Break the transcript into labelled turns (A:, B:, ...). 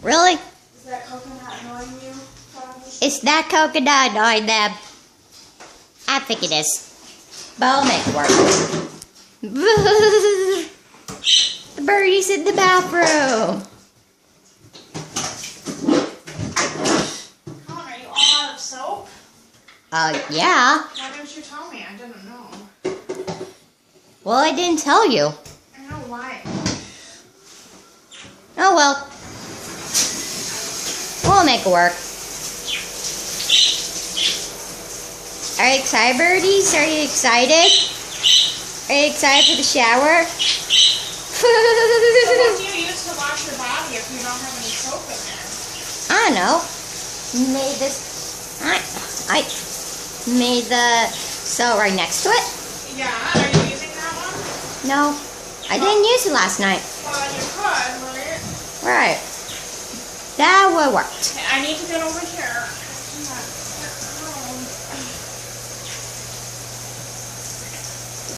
A: Really?
B: Is that coconut annoying you, Bobby?
A: It's that coconut annoying them. I think it is. But I'll make it work. The birdie's in the bathroom.
B: Colin, are you all out of soap?
A: Yeah.
B: Why didn't you tell me? I didn't know.
A: Well, I didn't tell you.
B: I know why.
A: Oh well. We'll make it work. Are you excited, birdies? Are you excited? Are you excited for the shower?
B: So what do you use to wash your body if you don't have any soap in there?
A: I don't know. Made this. I made the soap right next to it.
B: Yeah, are you using that one?
A: No, I didn't use it last night.
B: Well, you could, right?
A: Right. That would work.
B: Okay, I need to get over here.